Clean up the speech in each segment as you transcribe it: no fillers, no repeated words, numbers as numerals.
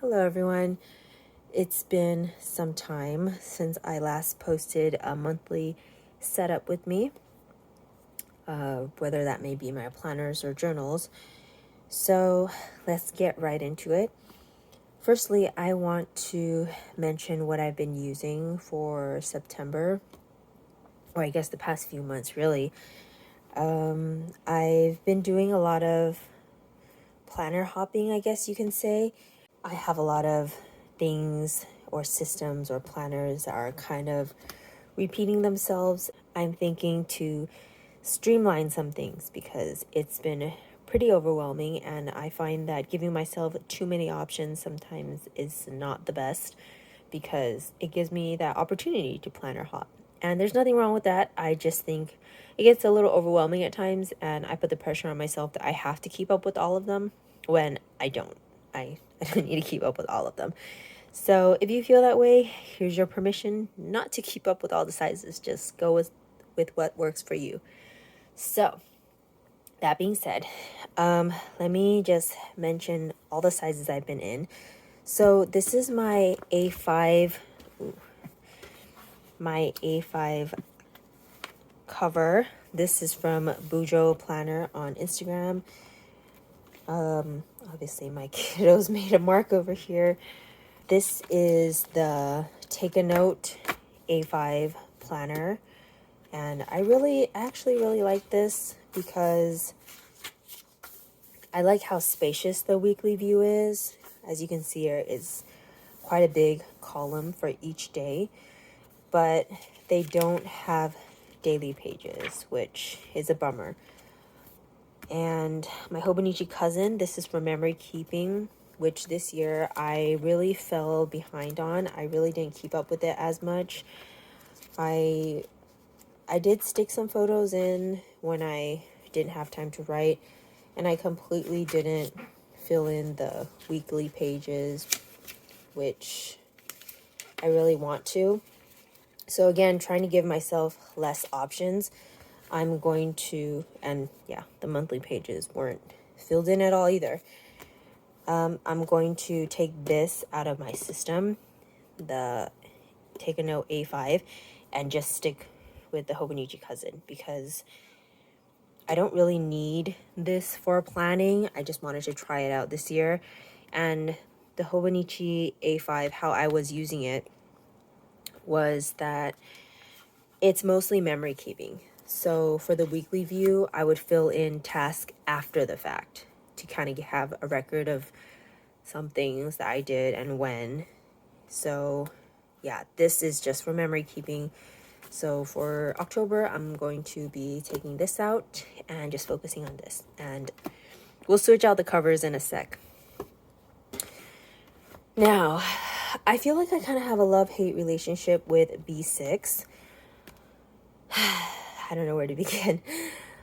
Hello everyone. It's been some time since I last posted a monthly setup with me, whether that may be my planners or journals. So let's get right into it. Firstly, I want to mention what I've been using for September, or I guess the past few months really. I've been doing a lot of planner hopping, I guess you can say. I have a lot of things or systems or planners that are kind of repeating themselves. I'm thinking to streamline some things because it's been pretty overwhelming, and I find that giving myself too many options sometimes is not the best because it gives me that opportunity to planner hop. And there's nothing wrong with that. I just think it gets a little overwhelming at times, and I put the pressure on myself that I have to keep up with all of them when I don't. I don't need to keep up with all of them. So if you feel that way, here's your permission not to keep up with all the sizes. Just go with what works for you. So that being said, let me just mention all the sizes I've been in. So this is my A5, cover. This is from Bujoplanner on Instagram. Obviously my kiddos made a mark over here. This is the Take a Note A5 planner, and I actually really like this because I like how spacious the weekly view is. As you can see here, it's quite a big column for each day, but they don't have daily pages, which is a bummer. And my Hobonichi cousin, this is for memory keeping, which this year I really fell behind on. I really didn't keep up with it as much. I did stick some photos in when I didn't have time to write, and I completely didn't fill in the weekly pages, which I really want to. So again, trying to give myself less options. I'm going to, and yeah, the monthly pages weren't filled in at all either. I'm going to take this out of my system, the Take a Note A5, and just stick with the Hobonichi cousin because I don't really need this for planning. I just wanted to try it out this year. And the Hobonichi A5, how I was using it was that it's mostly memory keeping. So for the weekly view, I would fill in tasks after the fact to kind of have a record of some things that I did and when. So yeah, this is just for memory keeping. So for October, I'm going to be taking this out and just focusing on this. And we'll switch out the covers in a sec. Now, I feel like I kind of have a love-hate relationship with B6. I don't know where to begin.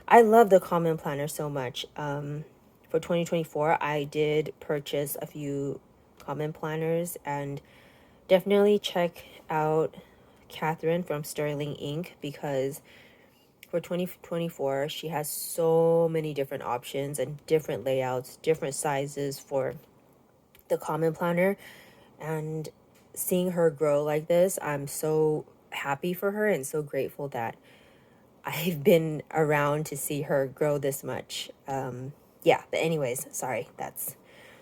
I love the Common Planner so much. For 2024, I did purchase a few Common Planners, and definitely check out Catherine from Sterling Ink because for 2024, she has so many different options and different layouts, different sizes for the Common Planner. And seeing her grow like this, I'm so happy for her and so grateful that I've been around to see her grow this much. Yeah, but anyways, sorry, that's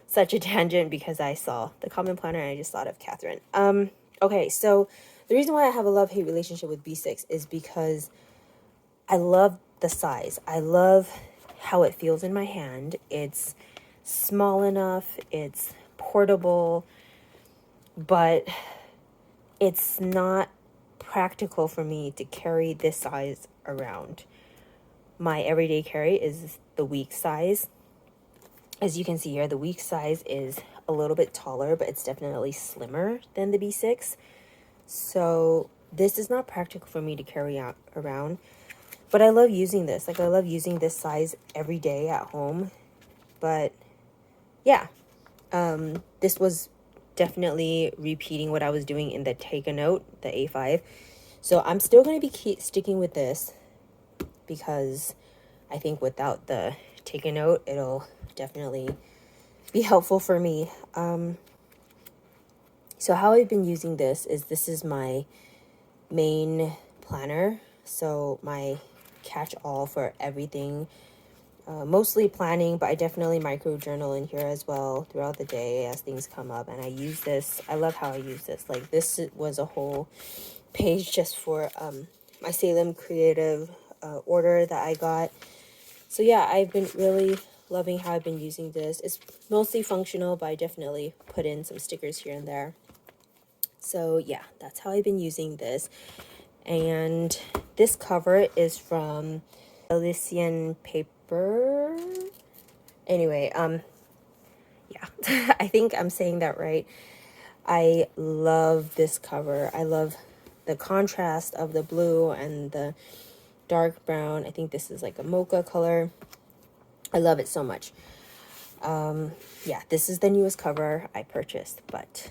such a tangent because I saw the Common Planner and I just thought of Catherine. Okay, so the reason why I have a love-hate relationship with B6 is because I love the size. I love how it feels in my hand. It's small enough, it's portable, but it's not practical for me to carry this size around. My everyday carry is the week size. As you can see here, the week size is a little bit taller, but it's definitely slimmer than the B6. So this is not practical for me to carry out around. But I love using this. Like, I love using this size every day at home. But yeah, this was definitely repeating what I was doing in the Take a Note, the A5. So I'm still going to be sticking with this because I think without the Take a Note, it'll definitely be helpful for me. So how I've been using this is my main planner. So my catch-all for everything, mostly planning, but I definitely micro journal in here as well throughout the day as things come up. And I use this. I love how I use this. Like, this was a whole page just for my Salem Creative order that I got. So yeah, I've been really loving how I've been using this. It's mostly functional, but I definitely put in some stickers here and there. So yeah, that's how I've been using this. And this cover is from Elysianpaper. Anyway, yeah, I think I'm saying that right. I love this cover. I love the contrast of the blue and the dark brown. I think this is like a mocha color. I love it so much. Yeah, this is the newest cover I purchased, but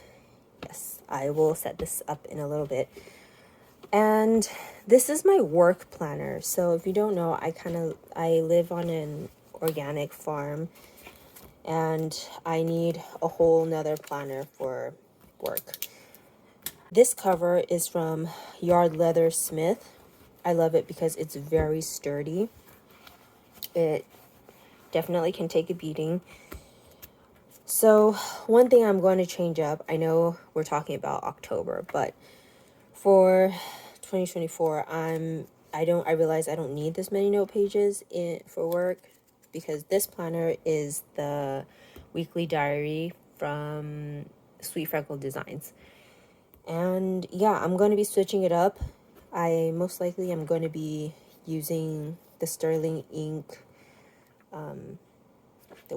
yes, I will set this up in a little bit. And this is my work planner. So if you don't know, I live on an organic farm, and I need a whole nother planner for work. This cover is from Yardleathersmith. I love it because it's very sturdy. It definitely can take a beating. So one thing I'm going to change up, I know we're talking about October, but for 2024, I realize I don't need this many note pages for work, because this planner is the weekly diary from Freckled Designs. And yeah, I'm going to be switching it up. I most likely am going to be using the Sterling ink, the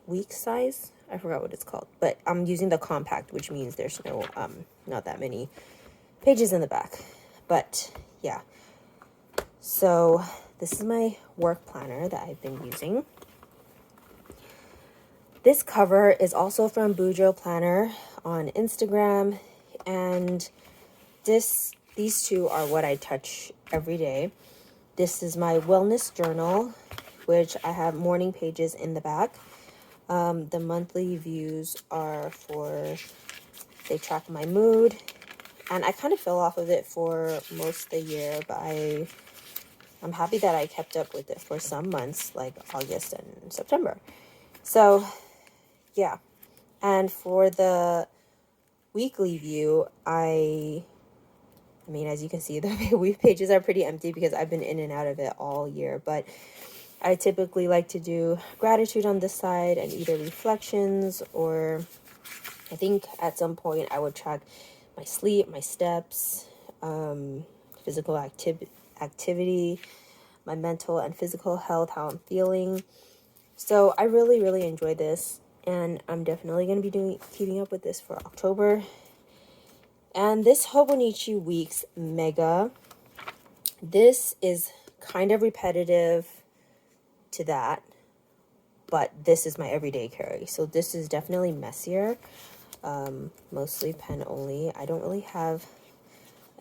week size. I forgot what it's called, but I'm using the compact, which means there's no not that many pages in the back. But yeah, so this is my work planner that I've been using. This cover is also from Bujoplanner on Instagram, and these two are what I touch every day. This is my wellness journal, which I have morning pages in the back. The monthly views are they track my mood, and I kind of fell off of it for most of the year, but I'm happy that I kept up with it for some months, like August and September. So yeah, and for the weekly view, I mean, as you can see, the week pages are pretty empty because I've been in and out of it all year, but I typically like to do gratitude on this side and either reflections, or I think at some point I would track my sleep, my steps, physical activity, my mental and physical health, how I'm feeling. So I really, really enjoy this, and I'm definitely going to be keeping up with this for October. And this Hobonichi Weeks Mega, this is kind of repetitive to that, but this is my everyday carry. So this is definitely messier, mostly pen only. I don't really have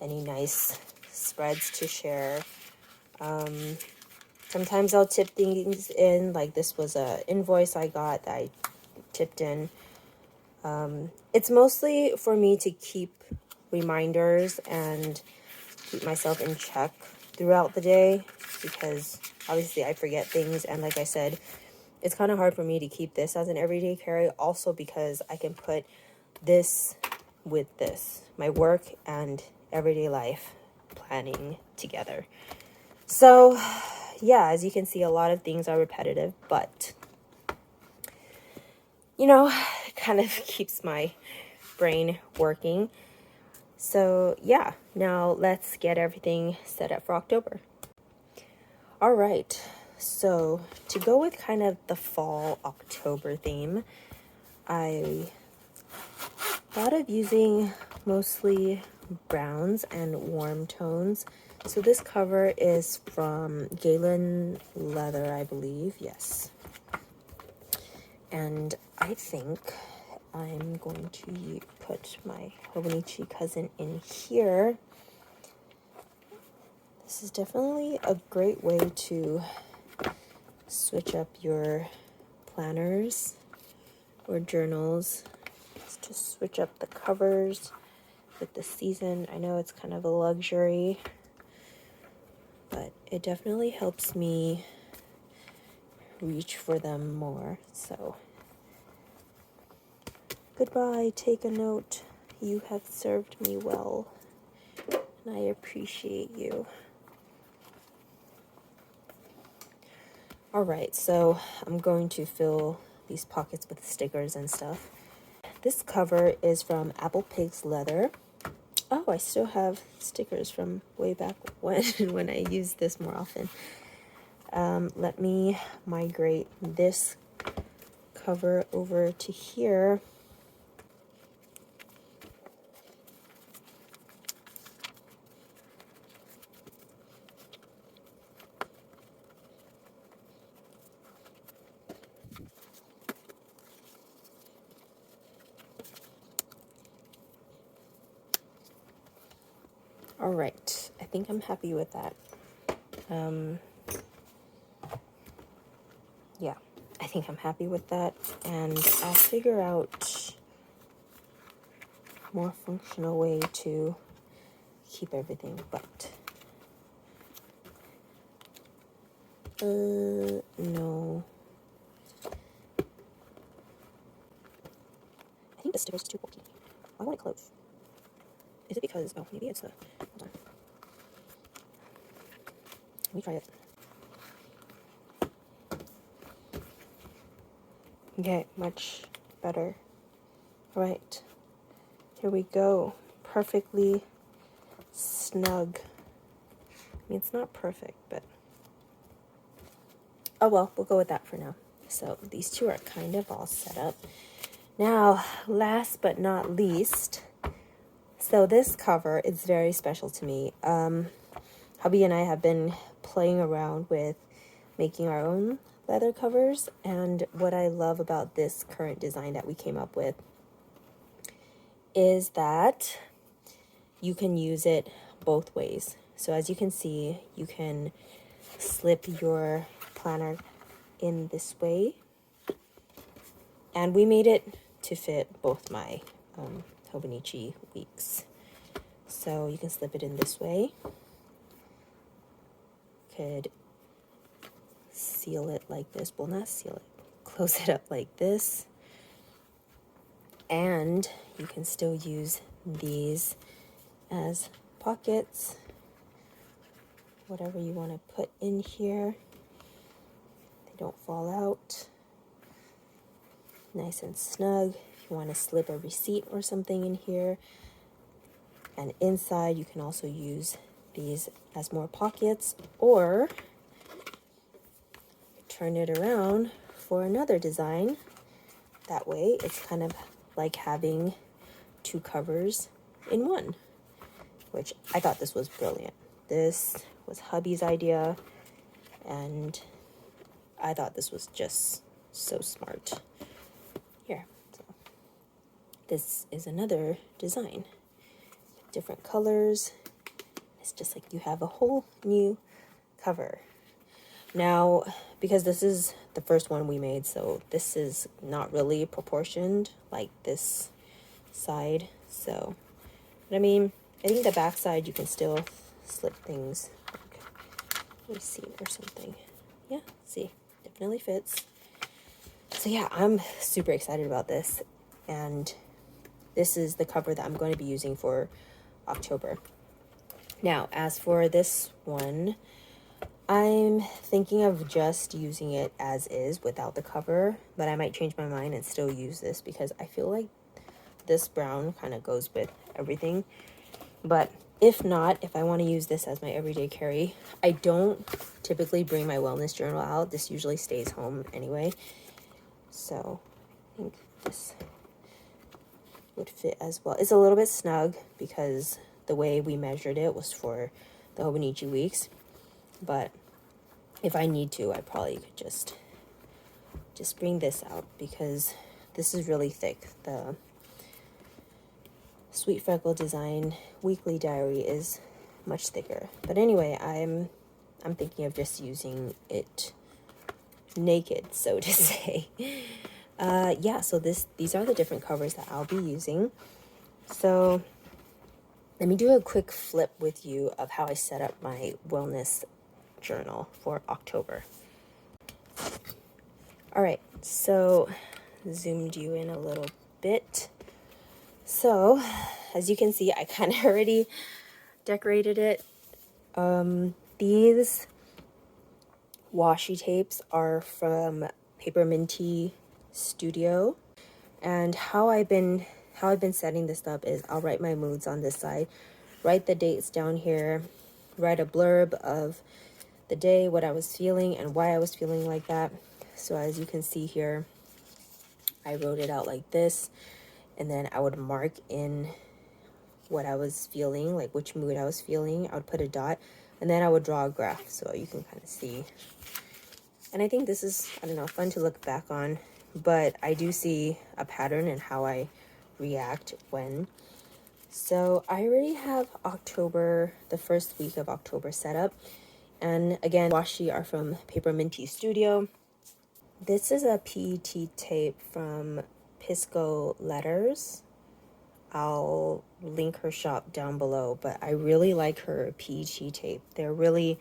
any nice spreads to share. Sometimes I'll tip things in, like this was a invoice I got that I tipped in. It's mostly for me to keep reminders and keep myself in check throughout the day, because obviously I forget things, and like I said, it's kind of hard for me to keep this as an everyday carry, also because I can put this with this, my work and everyday life planning together. So yeah, as you can see, a lot of things are repetitive, but you know, it kind of keeps my brain working. So yeah, now let's get everything set up for October. All right, so to go with kind of the fall October theme, I thought of using mostly browns and warm tones. So this cover is from Galen Leather, I believe, yes. And I think I'm going to put my Hobonichi cousin in here. This is definitely a great way to switch up your planners or journals. It's to switch up the covers with the season. I know it's kind of a luxury, but it definitely helps me reach for them more. So goodbye, take a note. You have served me well, and I appreciate you. All right, so I'm going to fill these pockets with stickers and stuff. This cover is from Apple Pig's Leather. Oh, I still have stickers from way back when I used this more often. Let me migrate this cover over to here. All right, I think I'm happy with that. Yeah, I think I'm happy with that, and I'll figure out a more functional way to keep everything, but no. I think the sticker's too bulky. I want it close. Is it because, oh, maybe it's the, hold on. Let me try it. Okay, much better. All right, here we go. Perfectly snug. I mean, it's not perfect, but oh well, we'll go with that for now. So these two are kind of all set up. Now, last but not least, so this cover is very special to me. Hubby and I have been playing around with making our own leather covers, and what I love about this current design that we came up with is that you can use it both ways. So as you can see, you can slip your planner in this way, and we made it to fit both my Hobonichi weeks. So you can slip it in this way. Could seal it like this. Well, not seal it. Close it up like this. And you can still use these as pockets. Whatever you want to put in here. They don't fall out. Nice and snug. If you want to slip a receipt or something in here. And inside you can also use these as more pockets, or turn it around for another design. That way it's kind of like having two covers in one, which I thought this was brilliant. This was hubby's idea, and I thought this was just so smart. Here, so this is another design, different colors. It's just like you have a whole new cover. Now, because this is the first one we made, so this is not really proportioned like this side. So, but I mean, I think the back side you can still slip things like a receipt or something. Yeah, see, definitely fits. So yeah, I'm super excited about this, and this is the cover that I'm going to be using for October. Now, as for this one, I'm thinking of just using it as is without the cover, but I might change my mind and still use this because I feel like this brown kind of goes with everything. But if not, if I want to use this as my everyday carry, I don't typically bring my wellness journal out. This usually stays home anyway. So I think this would fit as well. It's a little bit snug because the way we measured it was for the Hobonichi weeks, but if I need to, I probably could just bring this out because this is really thick. The Sweet Freckled Design weekly diary is much thicker. But anyway, I'm thinking of just using it naked, so to say. Yeah, so these are the different covers that I'll be using. So let me do a quick flip with you of how I set up my wellness journal for October. All right, so zoomed you in a little bit. So as you can see, I kind of already decorated it. These washi tapes are from Papermintystudio, and how I've been setting this up is I'll write my moods on this side, write the dates down here, write a blurb of the day, what I was feeling and why I was feeling like that. So as you can see here, I wrote it out like this, and then I would mark in what I was feeling, like which mood I was feeling. I would put a dot, and then I would draw a graph so you can kind of see. And I think this is, I don't know, fun to look back on, but I do see a pattern in how I react when. So I already have October, the first week of October set up. And again, washi are from Papermintystudio. This is a PET tape from Piscoletters. I'll link her shop down below, but I really like her PET tape. They're really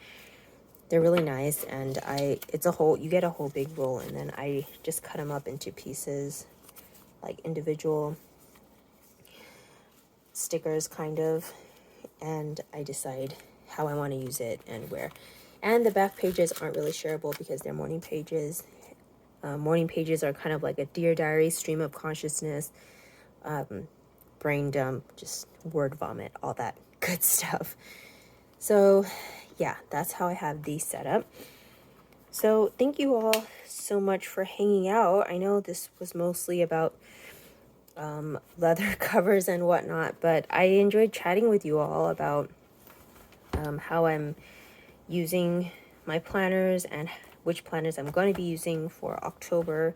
nice, and it's a whole, you get a whole big roll, and then I just cut them up into pieces, like individual stickers kind of, and I decide how I want to use it and where. And the back pages aren't really shareable because they're morning pages. Morning pages are kind of like a Dear Diary, stream of consciousness, brain dump, just word vomit, all that good stuff. So yeah, that's how I have these set up. So thank you all so much for hanging out. I know this was mostly about leather covers and whatnot, but I enjoyed chatting with you all about how I'm using my planners and which planners I'm going to be using for October.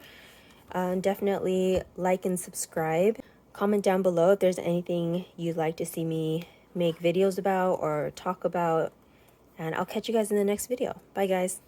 Definitely like and subscribe. Comment down below if there's anything you'd like to see me make videos about or talk about, and I'll catch you guys in the next video. Bye guys.